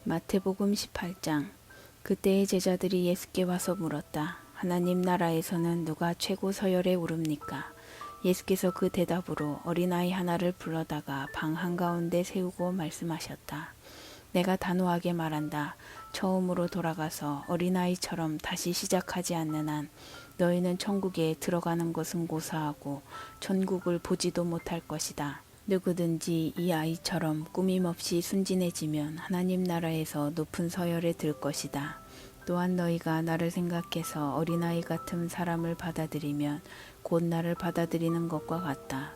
마태복음 18장. 그때의 제자들이 예수께 와서 물었다. 하나님 나라에서는 누가 최고 서열에 오릅니까? 예수께서 그 대답으로 어린아이 하나를 불러다가 방 한가운데 세우고 말씀하셨다. 내가 단호하게 말한다. 처음으로 돌아가서 어린아이처럼 다시 시작하지 않는 한 너희는 천국에 들어가는 것은 고사하고 천국을 보지도 못할 것이다. 누구든지 이 아이처럼 꾸밈없이 순진해지면 하나님 나라에서 높은 서열에 들 것이다. 또한 너희가 나를 생각해서 어린아이 같은 사람을 받아들이면 곧 나를 받아들이는 것과 같다.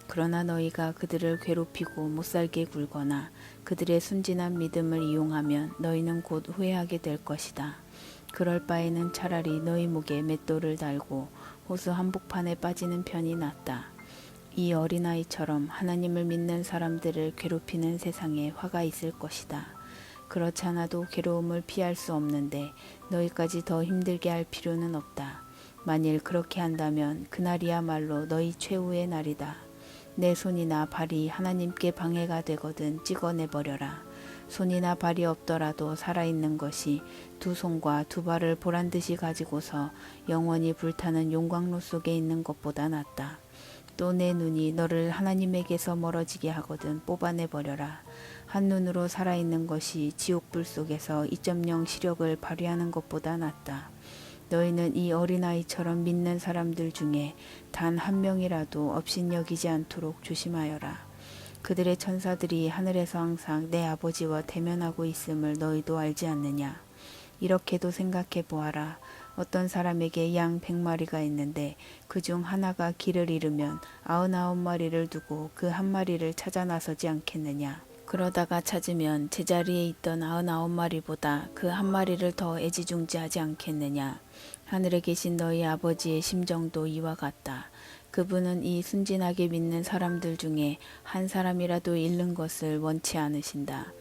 그러나 너희가 그들을 괴롭히고 못살게 굴거나 그들의 순진한 믿음을 이용하면 너희는 곧 후회하게 될 것이다. 그럴 바에는 차라리 너희 목에 맷돌을 달고 호수 한복판에 빠지는 편이 낫다. 이 어린아이처럼 하나님을 믿는 사람들을 괴롭히는 세상에 화가 있을 것이다. 그렇지 않아도 괴로움을 피할 수 없는데 너희까지 더 힘들게 할 필요는 없다. 만일 그렇게 한다면 그날이야말로 너희 최후의 날이다. 내 손이나 발이 하나님께 방해가 되거든 찍어내버려라. 손이나 발이 없더라도 살아있는 것이 두 손과 두 발을 보란듯이 가지고서 영원히 불타는 용광로 속에 있는 것보다 낫다. 또 내 눈이 너를 하나님에게서 멀어지게 하거든 뽑아내버려라. 한눈으로 살아있는 것이 지옥불 속에서 2.0 시력을 발휘하는 것보다 낫다. 너희는 이 어린아이처럼 믿는 사람들 중에 단 한 명이라도 업신여기지 않도록 조심하여라. 그들의 천사들이 하늘에서 항상 내 아버지와 대면하고 있음을 너희도 알지 않느냐. 이렇게도 생각해 보아라. 어떤 사람에게 양 100마리가 있는데 그중 하나가 길을 잃으면 99마리를 두고 그 한 마리를 찾아 나서지 않겠느냐. 그러다가 찾으면 제자리에 있던 99마리보다 그 한 마리를 더 애지중지하지 않겠느냐. 하늘에 계신 너희 아버지의 심정도 이와 같다. 그분은 이 순진하게 믿는 사람들 중에 한 사람이라도 잃는 것을 원치 않으신다.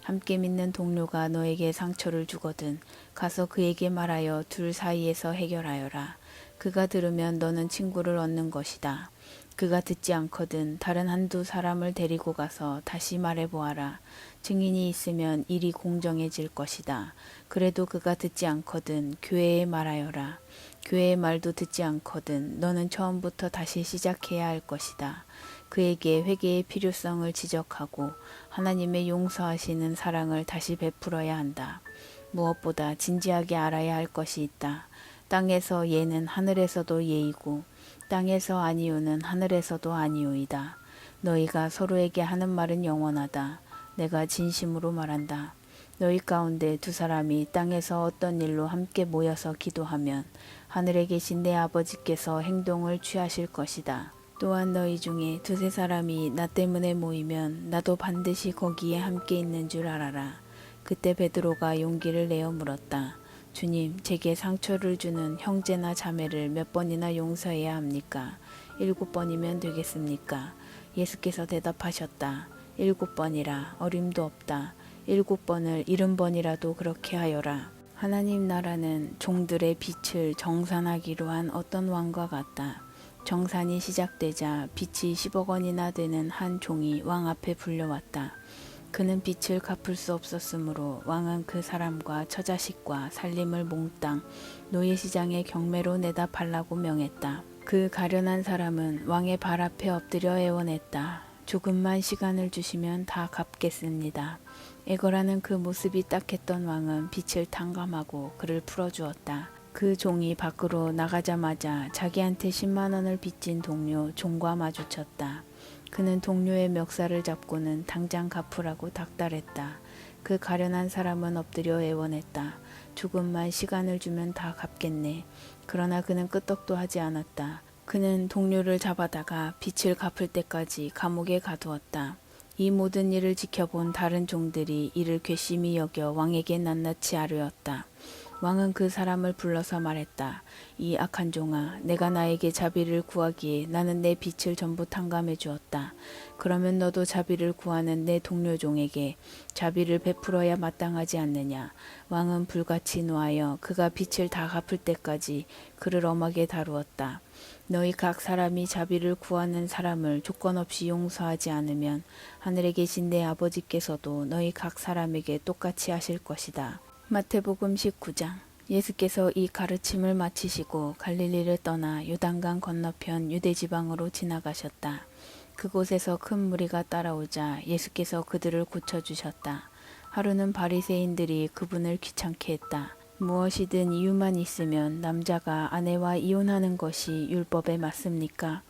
함께 믿는 동료가 너에게 상처를 주거든 가서 그에게 말하여 둘 사이에서 해결하여라. 그가 들으면 너는 친구를 얻는 것이다. 그가 듣지 않거든 다른 한두 사람을 데리고 가서 다시 말해보아라. 증인이 있으면 일이 공정해질 것이다. 그래도 그가 듣지 않거든 교회에 말하여라. 교회의 말도 듣지 않거든 너는 처음부터 다시 시작해야 할 것이다. 그에게 회개의 필요성을 지적하고 하나님의 용서하시는 사랑을 다시 베풀어야 한다. 무엇보다 진지하게 알아야 할 것이 있다. 땅에서 예는 하늘에서도 예이고 땅에서 아니오는 하늘에서도 아니오이다. 너희가 서로에게 하는 말은 영원하다. 내가 진심으로 말한다. 너희 가운데 두 사람이 땅에서 어떤 일로 함께 모여서 기도하면 하늘에 계신 내 아버지께서 행동을 취하실 것이다. 또한 너희 중에 두세 사람이 나 때문에 모이면 나도 반드시 거기에 함께 있는 줄 알아라. 그때 베드로가 용기를 내어 물었다. 주님, 제게 상처를 주는 형제나 자매를 몇 번이나 용서해야 합니까? 7번이면 되겠습니까? 예수께서 대답하셨다. 7번이라 어림도 없다. 7번을 70번이라도 그렇게 하여라. 하나님 나라는 종들의 빛을 정산하기로 한 어떤 왕과 같다. 정산이 시작되자 빚이 10억 원이나 되는 한 종이 왕 앞에 불려왔다. 그는 빚을 갚을 수 없었으므로 왕은 그 사람과 처자식과 살림을 몽땅 노예시장의 경매로 내다 팔라고 명했다. 그 가련한 사람은 왕의 발 앞에 엎드려 애원했다. 조금만 시간을 주시면 다 갚겠습니다. 애걸하는 그 모습이 딱했던 왕은 빚을 탕감하고 그를 풀어주었다. 그 종이 밖으로 나가자마자 자기한테 10만 원을 빚진 동료 종과 마주쳤다. 그는 동료의 멱살을 잡고는 당장 갚으라고 닥달했다. 그 가련한 사람은 엎드려 애원했다. 조금만 시간을 주면 다 갚겠네. 그러나 그는 끄떡도 하지 않았다. 그는 동료를 잡아다가 빚을 갚을 때까지 감옥에 가두었다. 이 모든 일을 지켜본 다른 종들이 이를 괘씸히 여겨 왕에게 낱낱이 아뢰었다. 왕은 그 사람을 불러서 말했다. 이 악한 종아, 내가 나에게 자비를 구하기에 나는 내 빛을 전부 탕감해 주었다. 그러면 너도 자비를 구하는 내 동료 종에게 자비를 베풀어야 마땅하지 않느냐. 왕은 불같이 노하여 그가 빛을 다 갚을 때까지 그를 엄하게 다루었다. 너희 각 사람이 자비를 구하는 사람을 조건 없이 용서하지 않으면 하늘에 계신 내 아버지께서도 너희 각 사람에게 똑같이 하실 것이다. 마태복음 19장. 예수께서 이 가르침을 마치시고 갈릴리를 떠나 요단강 건너편 유대 지방으로 지나가셨다. 그곳에서 큰 무리가 따라오자 예수께서 그들을 고쳐주셨다. 하루는 바리새인들이 그분을 귀찮게 했다. 무엇이든 이유만 있으면 남자가 아내와 이혼하는 것이 율법에 맞습니까?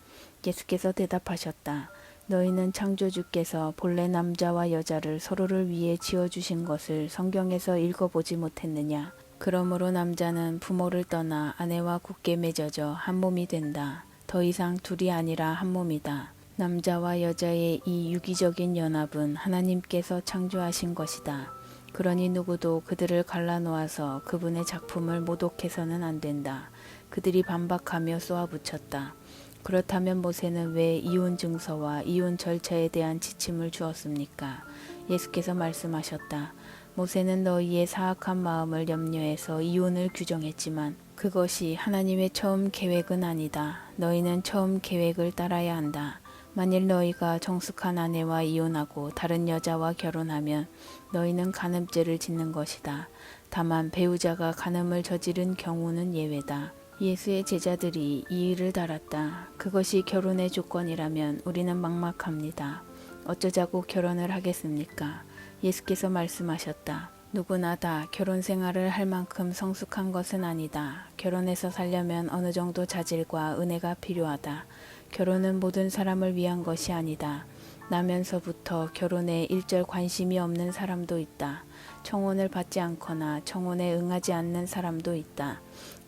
예수께서 대답하셨다. 너희는 창조주께서 본래 남자와 여자를 서로를 위해 지어주신 것을 성경에서 읽어보지 못했느냐? 그러므로 남자는 부모를 떠나 아내와 굳게 맺어져 한 몸이 된다. 더 이상 둘이 아니라 한 몸이다. 남자와 여자의 이 유기적인 연합은 하나님께서 창조하신 것이다. 그러니 누구도 그들을 갈라놓아서 그분의 작품을 모독해서는 안 된다. 그들이 반박하며 쏘아붙였다. 그렇다면 모세는 왜 이혼 증서와 이혼 절차에 대한 지침을 주었습니까? 예수께서 말씀하셨다. 모세는 너희의 사악한 마음을 염려해서 이혼을 규정했지만 그것이 하나님의 처음 계획은 아니다. 너희는 처음 계획을 따라야 한다. 만일 너희가 정숙한 아내와 이혼하고 다른 여자와 결혼하면 너희는 간음죄를 짓는 것이다. 다만 배우자가 간음을 저지른 경우는 예외다. 예수의 제자들이 이 일을 달았다. 그것이 결혼의 조건이라면 우리는 막막합니다. 어쩌자고 결혼을 하겠습니까? 예수께서 말씀하셨다. 누구나 다 결혼 생활을 할 만큼 성숙한 것은 아니다. 결혼해서 살려면 어느 정도 자질과 은혜가 필요하다. 결혼은 모든 사람을 위한 것이 아니다. 나면서부터 결혼에 일절 관심이 없는 사람도 있다. 청혼을 받지 않거나 청혼에 응하지 않는 사람도 있다.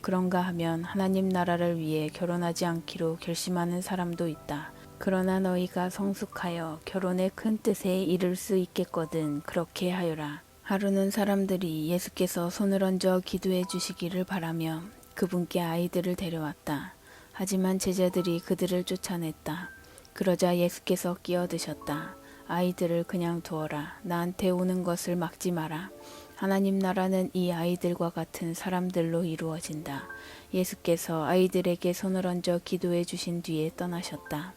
그런가 하면 하나님 나라를 위해 결혼하지 않기로 결심하는 사람도 있다. 그러나 너희가 성숙하여 결혼의 큰 뜻에 이를 수 있겠거든 그렇게 하여라. 하루는 사람들이 예수께서 손을 얹어 기도해 주시기를 바라며 그분께 아이들을 데려왔다. 하지만 제자들이 그들을 쫓아냈다. 그러자 예수께서 끼어드셨다. 아이들을 그냥 두어라. 나한테 오는 것을 막지 마라. 하나님 나라는 이 아이들과 같은 사람들로 이루어진다. 예수께서 아이들에게 손을 얹어 기도해 주신 뒤에 떠나셨다.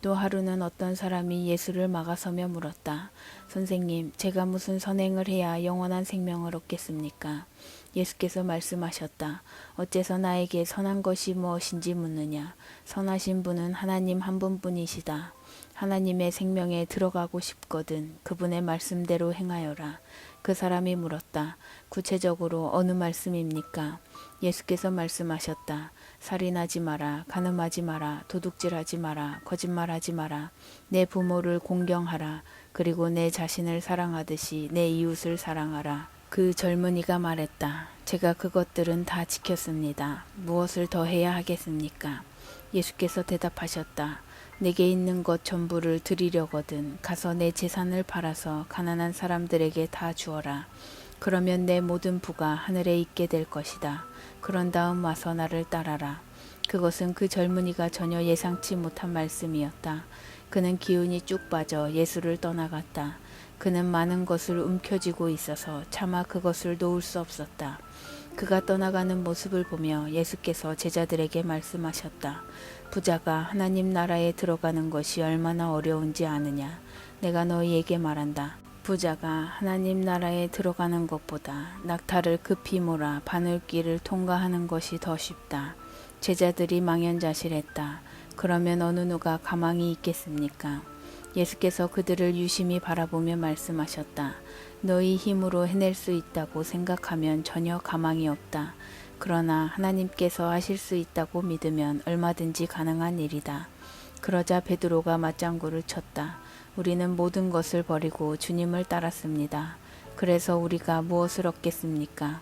또 하루는 어떤 사람이 예수를 막아서며 물었다. 선생님, 제가 무슨 선행을 해야 영원한 생명을 얻겠습니까? 예수께서 말씀하셨다. 어째서 나에게 선한 것이 무엇인지 묻느냐? 선하신 분은 하나님 한 분뿐이시다. 하나님의 생명에 들어가고 싶거든 그분의 말씀대로 행하여라. 그 사람이 물었다. 구체적으로 어느 말씀입니까? 예수께서 말씀하셨다. 살인하지 마라, 간음하지 마라, 도둑질하지 마라, 거짓말하지 마라, 내 부모를 공경하라, 그리고 내 자신을 사랑하듯이 내 이웃을 사랑하라. 그 젊은이가 말했다. 제가 그것들은 다 지켰습니다. 무엇을 더 해야 하겠습니까? 예수께서 대답하셨다. 내게 있는 것 전부를 드리려거든 가서 내 재산을 팔아서 가난한 사람들에게 다 주어라. 그러면 내 모든 부가 하늘에 있게 될 것이다. 그런 다음 와서 나를 따라라. 그것은 그 젊은이가 전혀 예상치 못한 말씀이었다. 그는 기운이 쭉 빠져 예수를 떠나갔다. 그는 많은 것을 움켜쥐고 있어서 차마 그것을 놓을 수 없었다. 그가 떠나가는 모습을 보며 예수께서 제자들에게 말씀하셨다. 부자가 하나님 나라에 들어가는 것이 얼마나 어려운지 아느냐. 내가 너희에게 말한다. 부자가 하나님 나라에 들어가는 것보다 낙타를 급히 몰아 바늘길을 통과하는 것이 더 쉽다. 제자들이 망연자실했다. 그러면 어느 누가 가망이 있겠습니까? 예수께서 그들을 유심히 바라보며 말씀하셨다. 너희 힘으로 해낼 수 있다고 생각하면 전혀 가망이 없다. 그러나 하나님께서 하실 수 있다고 믿으면 얼마든지 가능한 일이다. 그러자 베드로가 맞장구를 쳤다. 우리는 모든 것을 버리고 주님을 따랐습니다. 그래서 우리가 무엇을 얻겠습니까?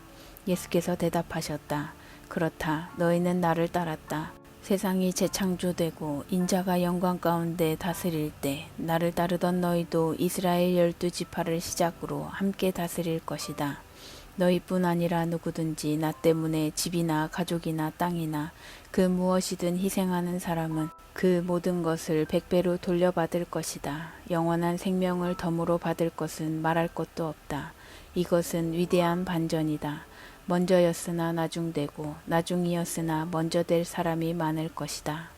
예수께서 대답하셨다. 그렇다. 너희는 나를 따랐다. 세상이 재창조되고 인자가 영광 가운데 다스릴 때 나를 따르던 너희도 이스라엘 12지파를 시작으로 함께 다스릴 것이다. 너희뿐 아니라 누구든지 나 때문에 집이나 가족이나 땅이나 그 무엇이든 희생하는 사람은 그 모든 것을 백배로 돌려받을 것이다. 영원한 생명을 덤으로 받을 것은 말할 것도 없다. 이것은 위대한 반전이다. 먼저였으나 나중되고 나중이었으나 먼저 될 사람이 많을 것이다.